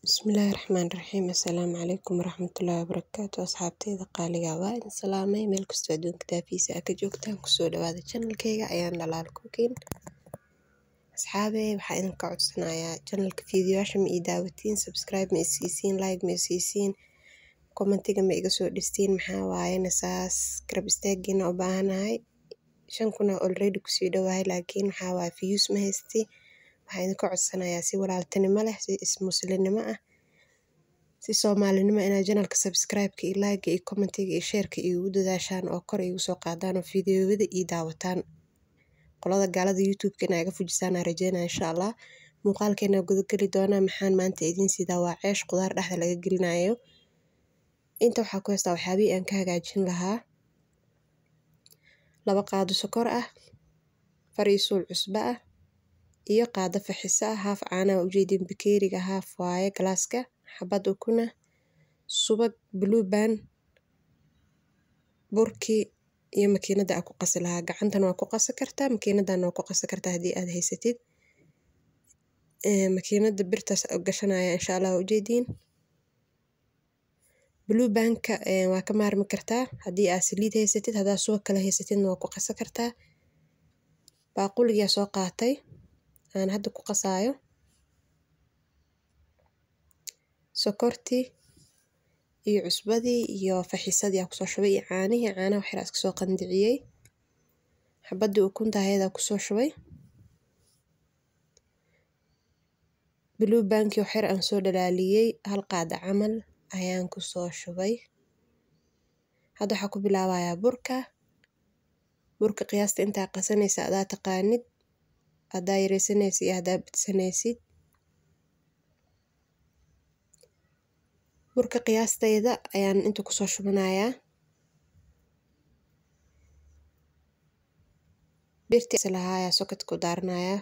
بسم الله الرحمن الرحيم. السلام عليكم ورحمة الله وبركاته. أصحابتي قاليga waa idin salaamay meel kastoo adduunka daafiisa ka joogtaan kusoo dhawaada channelkayga ayaan dhalaal cooking. Asxaabey waxaa idinka codsanayaa channelka fiidiyoyaasha ma ii daawatiin, subscribe ma isiisiin, like ma isiisiin, commentiga ma iga soo dhistiin, maxaa waaye nasaas garab istaagina u baahanahay. 5 kuna already kusii dhawahay laakiin waxaa waaye views ma haysti. waxaan idinka codsanayaa si walaaltinimo leh, si ismuslinimo ah, si soomaalinimo inaad channelka subscribe-ka iyo like iyo commentiga iyo share-ka igu dadaashaan oo kor igu soo qaadaan oo fiidiyowada ii daawataan. qolada gaalada YouTube-ka inaa iga fujisaan aan rajeynaa insha Allah. muuqaalkeena guda geli doonaa. maxaan maanta idin sidaa waa ceesh qudaar dhexda laga gelinayo. inta waxaa ku haystaa waxyaabihi aan ka hagaajin lahaa 2 qaado sokor ah, fariisuul cusbo ah, iyo qaado faxiso ah, haaf caana ujeedin bakeeriga, haaf waaye galaaska, xabad ukuna, subag, blue band, burki iyo makiinada aad ku qasi lahaa. gacantan waa ku qasi kartaa, makiinadan waa ku qasi kartaa haddii aad haysatid. makiinada birtaas gashanaya insha Allah ujeedin. blue band-ka waa ka maarmi kartaa haddii aad saliid haysatid, haddaad subag kale haysatidna waa ku qasi kartaa. baaquliga soo qaatay aan hadda ku qasaayo sokortii iyo cusbadii iyo faxisadii aan kusoo shubay iyo caanaha wax yar iska soo qandiciyey. xabadii ukunta ahayd aan kusoo shubay. blue band-kii wax yar aan soo dhalaaliyey 1 qaado camal ayaan kusoo shubay. hadda waxaa ku bilaabayaa burka qiyaasta intaa qasanaysa adaa taqaanid, haddaa yareysanaysid iyo haddaa badsanaysid. burka qiyaastayda ayaan inta kusoo shubanayaa. birtii lahaaya socket ku daaranayaa.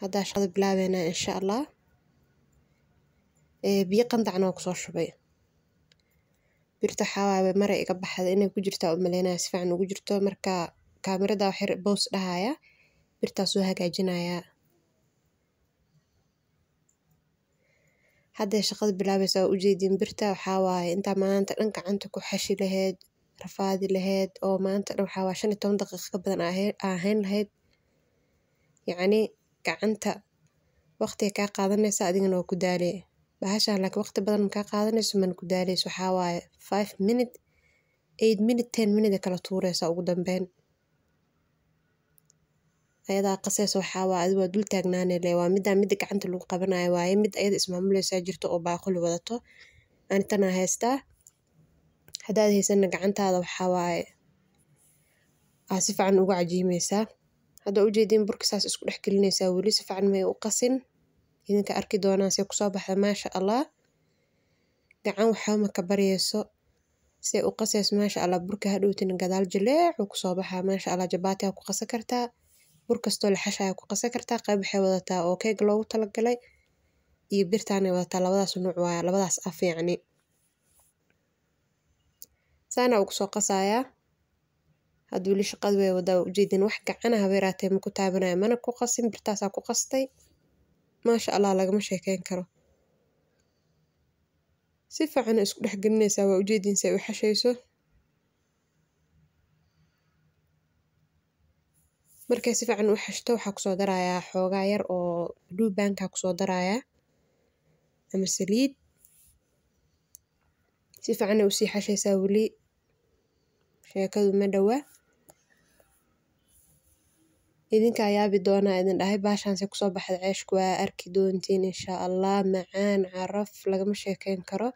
hadda shaqada bilaabeynaa insha Allah. biyo qandacna waa kusoo shubay. birta waxaa waaye maray iga baxda inay ku jirtaa u maleynaya si fiican ugu jirto, marka kaamirada wax yar boos dhahaya birtaas soo hagaajinayaa. hadda shaqada bilaabaysa oo ujeedin birta waxaa waaye intaa maanta dhan gacanta ku xashi lahayd, rafaadi lahayd oo maanta dhan waxaa waaye 15 daqiiqo ka badan ahayn lahayd. yacni gacanta waqtiga kaa qaadanaysa adigana waa ku daalay. bahashaan laakiin waqti badan ma kaa qaadanayso mana ku daalayso. waxaa waaye 5 minute, 8 minute, 10 minute kala tuuraysa ugu dambeyn. ayadaa qasaysa waxaa waaye adigu waa dul taagnaanay le waa midda gacanta lagu qabanayo waaye mid ayada ismaamulaysa jirto oo baaquli wadato. anitana haystaa. haddaad haysanna gacantaada waxaa waaye si fiican ugu cajiimaysaa. hadda ujeedin burka saas isku dhex gelinaysaa weli si fiican may u qasin. idinka arki doonaan say kusoo baxda maasha Allah. gacan waxaa ma ka baryayso say u qasayso maasha Allah. burka hadhowtina gadaal jaleec kusoo baxaa maasha Allah. jabaati aa ku qasi kartaa, bur kastoo la xashaya ku qasi kartaa. qayb waxay wadataa oo keeg loogu talagalay iyo birtaanay wadataa. labadaas nuuc waaye, labadaas af yacni. saana ugu soo qasayaa. hadda weli shaqada way wadaa ujeedin wax gacana habeeraatee ma ku taabanaya mana ku qasin. birtaasaa ku qastay maasha Allah lagama sheekeyn karo. si fiican isku dhex gelinaysaa waa ujeedin say u xashayso. markay si fiican u xashto waxaa kusoo darayaa xoogaa yar oo blue band-ka kusoo darayaa ama saliid. si fiican u sii xashaysaa weli sheekadu ma dhawa. idinka yaabi doonaa idin dhahay baashaan say kusoo baxda ceeshku waa arki doontiin insha Allah. macaan caraf lagama sheekeyn karo.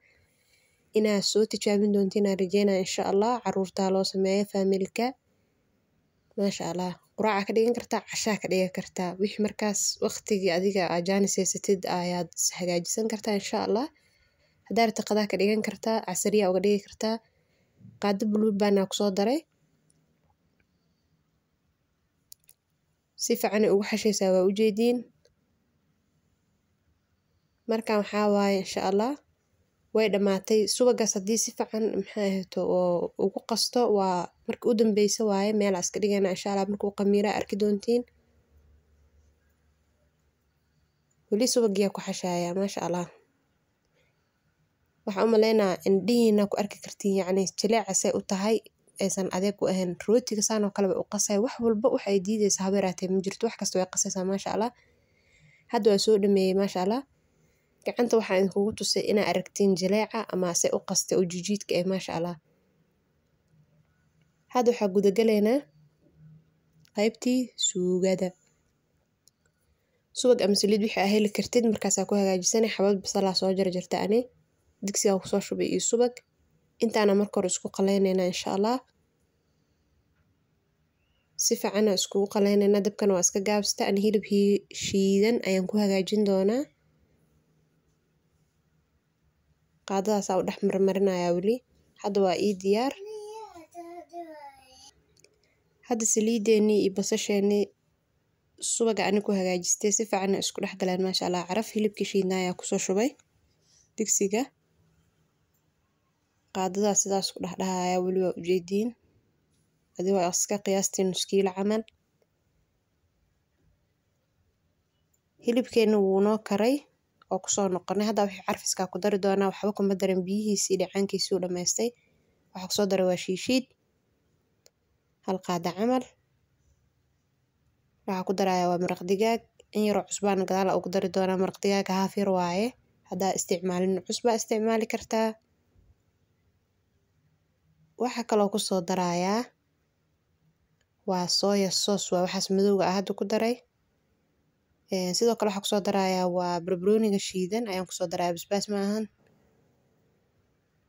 inaad soo tijaabin doontiin aan rajeynaa insha Allah. caruurtaa loo sameeyo familka maasha Allah. quraaca ka dhigan kartaa, cashaa ka dhigan kartaa, wixii markaas waqtigii adiga aad jaanis haysatid ayaad hagaajisan kartaa insha Allah. haddaa rabto qadaa ka dhigan kartaa, casariya uga dhigi kartaa. qaado blue band aa kusoo daray. si fiican ugu xashaysaa waa ujeedin. markaan waxaa waaye insha Allah way dhamaatay. subagaas haddii si fiican maxay ahayto oo ugu qasto waa marka u dambeysa waaye meel iska dhigana insha Allah. markuu qamiira arki doontiin. weli subagiyaa ku xashaaya maasha allah. waxaan u maleynaa indhihiina ku arki kartiin yacni jileecasay u tahay aysan adeeg u ahayn. rootiga saan oo kale bay u qasay, wax walba waxay diidaysaa haba yaraatee ma jirto, wax kasta way qasaysaa maasha allah. hadda waa soo dhameeyey maasha allah. gacanta waxaa idinkugu tusay inaa aragtiin jileeca ama se u qastay oo jijiidka ah maasha allah. hadda waxaa gudagalaynaa qaybtii suugada. subag ama saliid wixii aa heli kartid markaasaa ku hagaajisanay. xabad basalaa soo jarjarta ani digsigaa kusoo shubay iyo subag. intaana marka hore isku qaleynaynaa insha allah. si fiicana iskugu qaleynaynaa. dabkana waa iska gaabsta. ani hilib shiidan ayaan ku hagaajin doonaa. qaadadaasaa u dhex marmarinayaa weli. hadda waa ii diyaar. hadda saliideennii iyo basasheenii subaga ani ku hagaajistay si fiicana isku dhex galeen maasha allah. caraf hilibkii shiidnaa ayaa kusoo shubay digsiga. qaadadaas sidaas ku dhex dhahayaa weli waa ujeediin. adi waa iska qiyaastii nus kiilo camal. hilibkeena wuu noo karay oo kusoo noqonay. hadda wixii carfiskaa ku dari doonaa. waxba kuma darin biyihiisii dhacaankiisii u dhammaystay. waxaa kusoo daray waa shiishiid hal qaada camal. waxaa ku darayaa waa maraq digaag. in yaroo cusbaan gadaal ugu dari doonaa. maraq digaaga haaf yar waaye. haddaa isticmaalin cusbaa isticmaali kartaa. waxaa kaloo kusoo darayaa waa soya sauce waa waxaas madowga ah hadda ku daray. sidoo kale waxaa kusoo darayaa waa barbarooniga shiidan ayaan kusoo darayaa, basbaas ma ahan.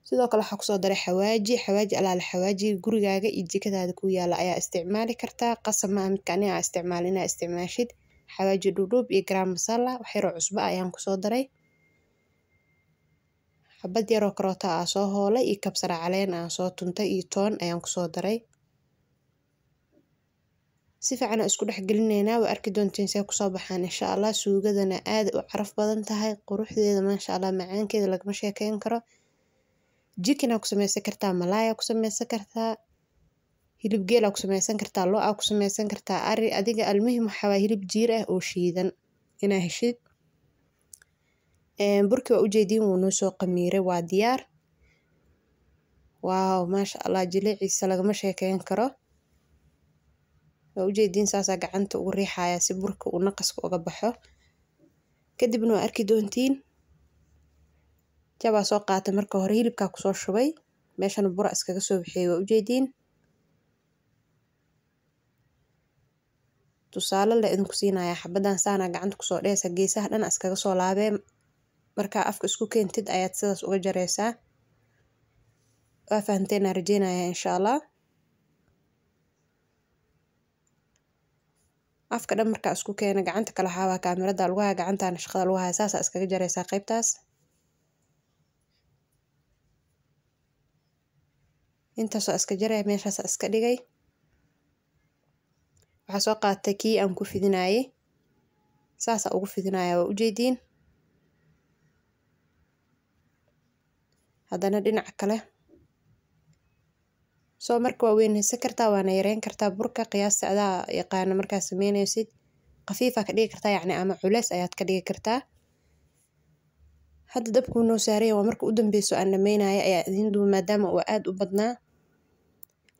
sidoo kale waxaa kusoo daray xawaaji alaala xawaaji gurigaaga iyo jikadaada ku yaala ayaa isticmaali kartaa. qasab ma aha midka aniga aa isticmaali inaa isticmaashid. xawaaji dhuudhuub iyo garam masala wax yaroo cusbo ayaan kusoo daray. xabad yaroo karoota aa soo hoolay iyo kabsar caleen aa soo tuntay iyo toon ayaan kusoo daray. si fiican isku dhex gelinaynaa. waa arki doontiin see kusoo baxaan insha allah. suugadana aad u caraf badan tahay. quruxdeeda maasha allah, macaankeeda lagama sheekeyn karo. jikin aa ku samaysan kartaa, malaay aa ku samaysan kartaa, hilib geel aa ku samaysan kartaa, lo aa ku samaysan kartaa, ari. adiga almuhim waxaa waa hilib jiir ah oo shiidan inaa heshid. burkii waa ujeediin wuu noo soo qamiiray, waa diyaar. waaw maasha allah, jiliiciisa lagama sheekeyn karo. waa ujeediin saasaa gacanta ugu riixaya si burka uu naqaska uga baxo. kadibna waa arki doontiin. jabaa soo qaatay marka hore, hilibkaa kusoo shubay. meeshana bura iskaga soo bixiyay waa ujeediin. tusaale la idinku siinayaa. xabadan saana gacanta kusoo dhehaysa, geesaha dhan iskaga soo laabee. markaa afka isku keentid ayaad sidaas uga jaraysaa. waa fahanteen aan rajeynayaa insha allah. afka dhan markaa isku keena gacanta kale waxaa waa kaamirada lagu haya, gacantaana shaqada lagu haya. saasaa iskaga jaraysaa qaybtaas. intaasoo iska jaraya meeshaas iska dhigay. waxaa soo qaatay kii aan ku fidinaayay. saasaa ugu fidinaya waa ujeediin. haddana dhinaca kale. soo marka waa weynaysan kartaa waana yareyn kartaa burka. qiyaasta adaa yaqaana markaa sameynaysid. qafiifaa ka dhigi kartaa yacni ama culeys ayaad ka dhigi kartaa. hadda dabkuu noo saaraya waa marka u dambeyso aan dhameynaya ayaa idin duuba maadaama uu aad u badnaa.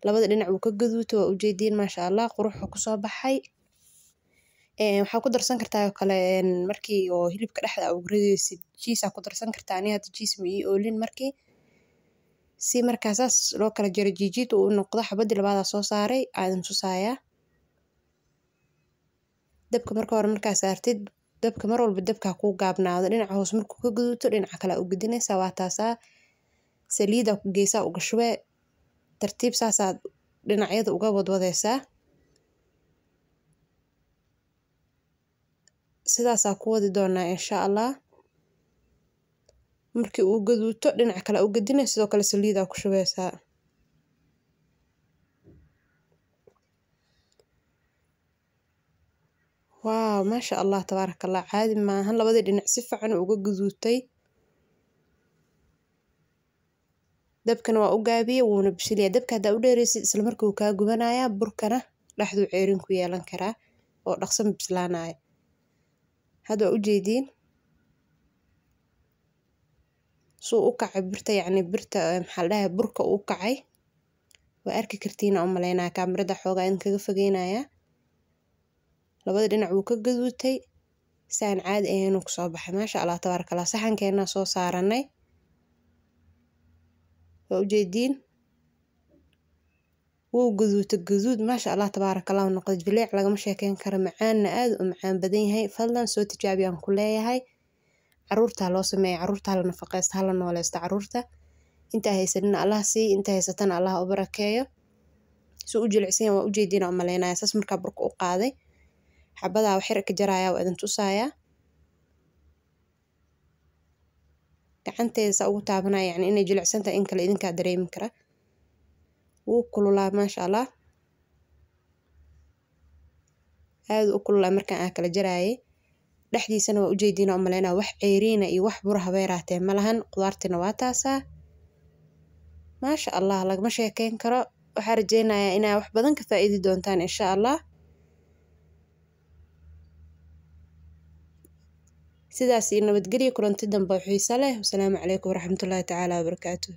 labada dhinac wuu ka gaduuto waa ujeediin maasha allah. quruxu kusoo baxay. waxaa ku darsan kartaa oo kale markii oo hilibka dhexda ugu ridaysid jiisaa ku darsan kartaa. aniga hadda jiis ma ii oolin markii. si markaa saas loo kala jaro jiijiid uu noqdo. xabadii labaadaa soo saaray aadan tusaaya. dabka marka hore markaa saartid, dabka mar walba dabkaa kuu gaabnaado. dhinaca hoos markuu ka gaduuto dhinaca kale u gudinaysaa. waa taasaa saliida geesaa uga shubee. tartiib saasaad dhinacyada uga wadwadaysaa. sidaasaa ku wadi doonaa insha allah. markii uu gaduuto dhinaca kale u gadinay sidoo kale saliidaa ku shubeysaa. waaw maasha allah tabaaraka allah, caadi maahan. labadii dhinac si fiican uga gaduutay. dabkana waa u gaabiyey wuuna bishilaya. dabka haddaa u dheeraysid isla markii uu kaa gubanayaa. burkana dhexduu ceerin ku yeelan karaa oo dhaqso bislaanaya. هذا ujeedin suu u kacay birta yacni birta maxaa la dhahay burka uu kacay waa arki kartiin oo maleynaa kaamirada xoogaa in kaga fogeynaya labada dhinac wuu ka gaduutay saan caadi ahayn uu kusoo baxay maasha Allah tabaaraka Allah saxankeena soo saaranay waa ujeedin wuu gaduud maasha Allah tabaaraka Allah noqday jileec lagama sheekeyn karo macaanna aad u macaan badan yahay fadlan soo tijaabiyaan ku leeyahay caruurta loo sameeyay caruurta la nafaqeysta hala nooleysta caruurta inta haysanina Allah sii inta haysatana Allah u barakeeyo soo u jilicsan waa ujeedin oo maleynaa saas marka burka u qaaday xabada wax yar ka jaraya waa idin tusaaya gacanteeda ugu taabanaya yani inay jilicsan tahay in kale idinka dareemi kara wuu kululaa maasha Allah aad u kululaa markaan aan kala jaraayay dhexdiisana waa ujeedin oo maleynaa wax ceeriina iyo wax bur habeeraatee malahan qudaartina waa taasa maasha Allah lagama sheekeyn karo waxaan rajeynayaa inaa wax badan ka faa'iidi doontaan insha Allah sidaas iyo nabadgelyo kulanti dambe xiiso leh. Wassalaamu calaykum waraxmatullaahi tacaala wabarakaatuh.